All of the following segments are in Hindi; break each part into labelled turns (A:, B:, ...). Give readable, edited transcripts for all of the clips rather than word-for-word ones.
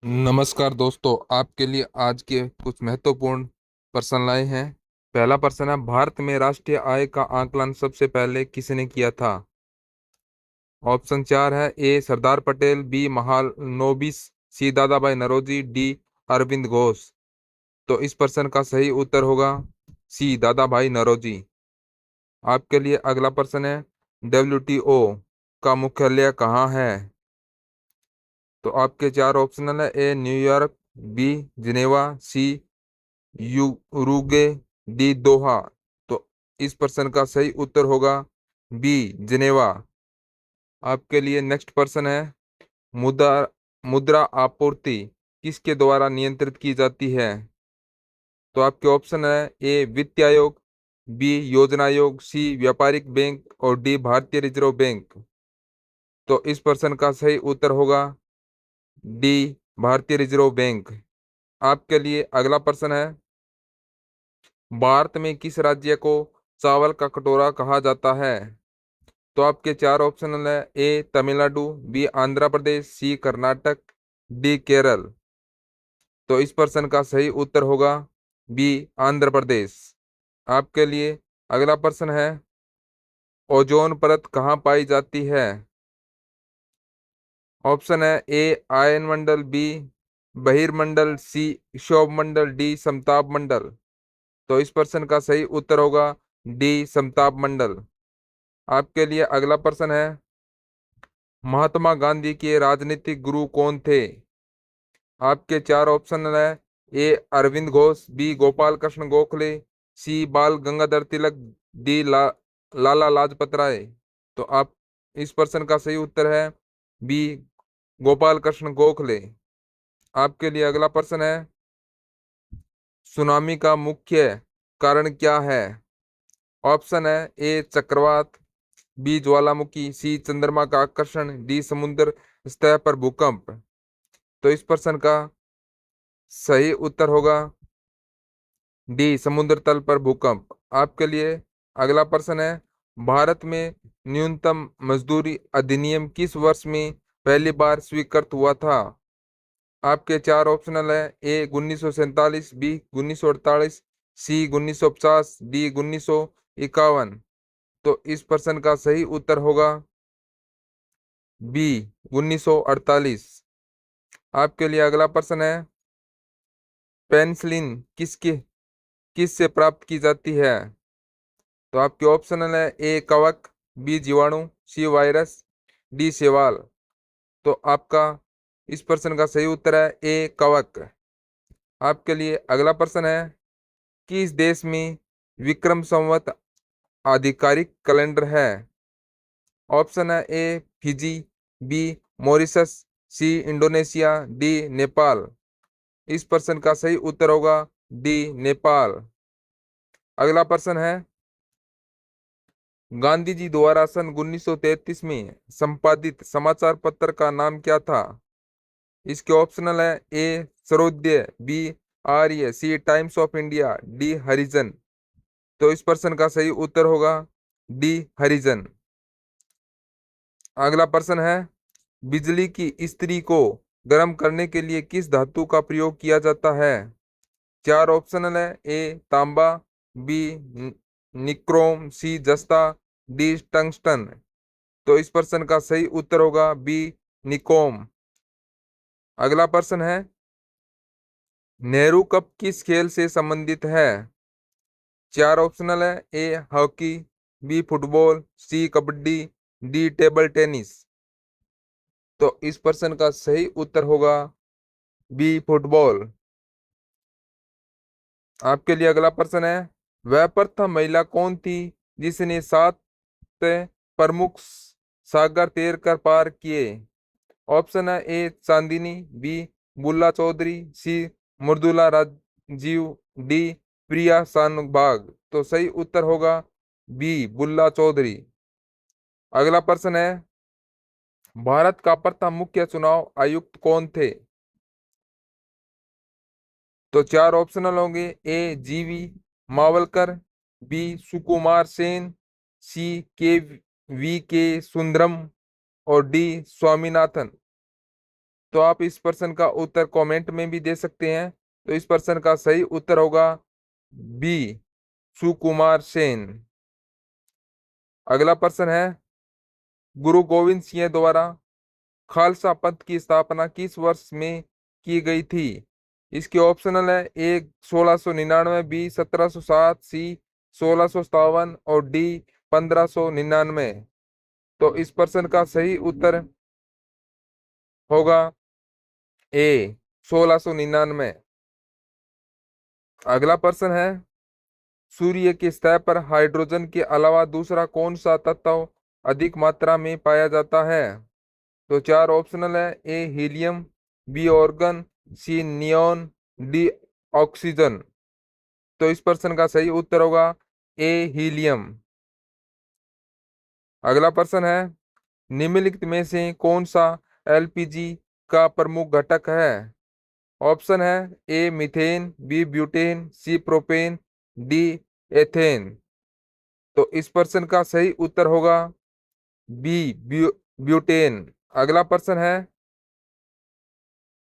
A: नमस्कार दोस्तों, आपके लिए आज के कुछ महत्वपूर्ण प्रश्न लाए हैं। पहला प्रश्न है, भारत में राष्ट्रीय आय का आकलन सबसे पहले किसने किया था? ऑप्शन चार है। ए सरदार पटेल, बी महालनोबिस, सी दादा भाई नौरोजी, डी अरविंद घोष। तो इस प्रश्न का सही उत्तर होगा सी दादा भाई नौरोजी। आपके लिए अगला प्रश्न है, डब्ल्यूटीओ का मुख्यालय कहाँ है? तो आपके चार ऑप्शनल है। ए न्यूयॉर्क, बी जिनेवा, सी यूरुगे, डी दोहा। तो इस प्रश्न का सही उत्तर होगा बी जिनेवा। आपके लिए नेक्स्ट प्रश्न है, मुद्रा मुद्रा आपूर्ति किसके द्वारा नियंत्रित की जाती है? तो आपके ऑप्शन है। ए वित्त आयोग, बी योजना आयोग, सी व्यापारिक बैंक और डी भारतीय रिजर्व बैंक। तो इस प्रश्न का सही उत्तर होगा डी भारतीय रिजर्व बैंक। आपके लिए अगला प्रश्न है, भारत में किस राज्य को चावल का कटोरा कहा जाता है? तो आपके चार ऑप्शनल है। ए तमिलनाडु, बी आंध्र प्रदेश, सी कर्नाटक, डी केरल। तो इस प्रश्न का सही उत्तर होगा बी आंध्र प्रदेश। आपके लिए अगला प्रश्न है, ओजोन परत कहाँ पाई जाती है? ऑप्शन है। ए आयन मंडल, बी बहिर्मंडल, सी क्षोभ मंडल, डी समताप मंडल। तो इस प्रश्न का सही उत्तर होगा डी समताप मंडल। आपके लिए अगला प्रश्न है, महात्मा गांधी के राजनीतिक गुरु कौन थे? आपके चार ऑप्शन है। ए अरविंद घोष, बी गोपाल कृष्ण गोखले, सी बाल गंगाधर तिलक, डी लाला लाजपत राय। तो आप इस प्रश्न का सही उत्तर है बी गोपाल कृष्ण गोखले। आपके लिए अगला प्रश्न है, सुनामी का मुख्य कारण क्या है? ऑप्शन है। ए चक्रवात, बी ज्वालामुखी, सी चंद्रमा का आकर्षण, डी समुद्र सतह पर भूकंप। तो इस प्रश्न का सही उत्तर होगा डी समुद्र तल पर भूकंप। आपके लिए अगला प्रश्न है, भारत में न्यूनतम मजदूरी अधिनियम किस वर्ष में पहली बार स्वीकृत हुआ था? आपके चार ऑप्शनल है। ए 1947, बी 1948, सी 1950, डी 1951। तो इस प्रश्न का सही उत्तर होगा बी 1948। आपके लिए अगला प्रश्न है, पेनिसिलिन किस से प्राप्त की जाती है? तो आपके ऑप्शनल है। ए कवक, बी जीवाणु, सी वायरस, डी शैवाल। तो आपका इस प्रश्न का सही उत्तर है ए कवक। आपके लिए अगला प्रश्न है, किस देश में विक्रम संवत आधिकारिक कैलेंडर है? ऑप्शन है। A Fiji, B Mauritius, C Indonesia, D Nepal. इस प्रश्न का सही उत्तर होगा डी नेपाल। अगला प्रश्न है, गांधी जी द्वारा सन 1933 में संपादित समाचार पत्र का नाम क्या था? इसके ऑप्शनल है। A Sarvodaya, B Arya, C Times of India, D Harijan. तो इस प्रश्न का सही उत्तर होगा डी हरिजन। अगला प्रश्न है, बिजली की इस्त्री को गर्म करने के लिए किस धातु का प्रयोग किया जाता है? चार ऑप्शनल है। ए तांबा, बी निक्रोम, सी जस्ता, डी टंगस्टन। तो इस प्रश्न का सही उत्तर होगा बी निकोम। अगला प्रश्न है, नेहरू कप किस खेल से संबंधित है? चार ऑप्शनल है। A hockey, B football, C kabaddi, D table tennis. तो इस प्रश्न का सही उत्तर होगा बी फुटबॉल। आपके लिए अगला प्रश्न है, वह प्रथम महिला कौन थी जिसने 7 प्रमुख सागर तैर कर पार किए? ऑप्शन है। ए चांदिनी, बी बुल्ला चौधरी, सी मृदुला राजीव, डी प्रिया शानभाग। तो सही उत्तर होगा बी बुल्ला चौधरी। अगला प्रश्न है, भारत का प्रथम मुख्य चुनाव आयुक्त कौन थे? तो चार ऑप्शनल होंगे। ए जीवी मावलकर, बी सुकुमार सेन, सी के वी के सुंदरम और डी स्वामीनाथन। तो आप इस प्रश्न का उत्तर कमेंट में भी दे सकते हैं। तो इस प्रश्न का सही उत्तर होगा बी, सुकुमार सेन। अगला प्रश्न है, गुरु गोविंद सिंह द्वारा खालसा पंथ की स्थापना किस वर्ष में की गई थी? इसके ऑप्शनल है, ए 1699, बी 1707, सी 1657 और डी 1599। तो इस प्रश्न का सही उत्तर होगा ए 1699। अगला प्रश्न है, सूर्य की सतह पर हाइड्रोजन के अलावा दूसरा कौन सा तत्व अधिक मात्रा में पाया जाता है? तो चार ऑप्शनल है, ए हीलियम, बी ऑर्गन, सी नियॉन, डी ऑक्सीजन। तो इस प्रश्न का सही उत्तर होगा ए हीलियम। अगला प्रश्न है, निम्नलिखित में से कौन सा एलपीजी का प्रमुख घटक है? ऑप्शन है, A methane, B butane, C propane, D ethane. तो इस प्रश्न का सही उत्तर होगा बी ब्यूटेन। अगला प्रश्न है,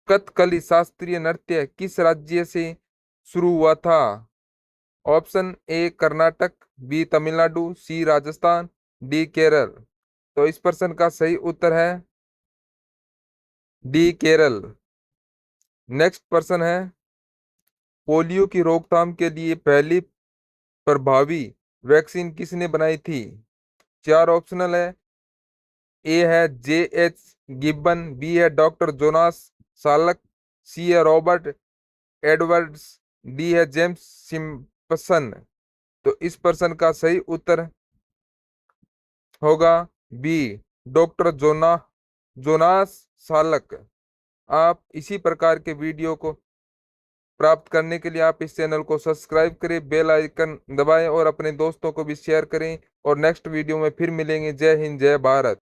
A: कथकली शास्त्रीय नृत्य किस राज्य से शुरू हुआ था? Option A Karnataka, B Tamil Nadu, C Rajasthan, D Kerala. तो इस प्रश्न का सही उत्तर है डी केरल। नेक्स्ट प्रश्न है, पोलियो की रोकथाम के लिए पहली प्रभावी वैक्सीन किसने बनाई थी? चार ऑप्शनल है, ए है जे.एच. गिब्बन, बी है डॉक्टर जोनास सालक, सी है रॉबर्ट एडवर्ड्स, डी है जेम्स सिम्पसन। तो इस प्रश्न का सही उत्तर होगा बी, डॉक्टर जोनास सालक। आप इसी प्रकार के वीडियो को प्राप्त करने के लिए आप इस चैनल को सब्सक्राइब करें, बेल आइकन दबाएं और अपने दोस्तों को भी शेयर करें। और नेक्स्ट वीडियो में फिर मिलेंगे। जय हिंद, जय भारत।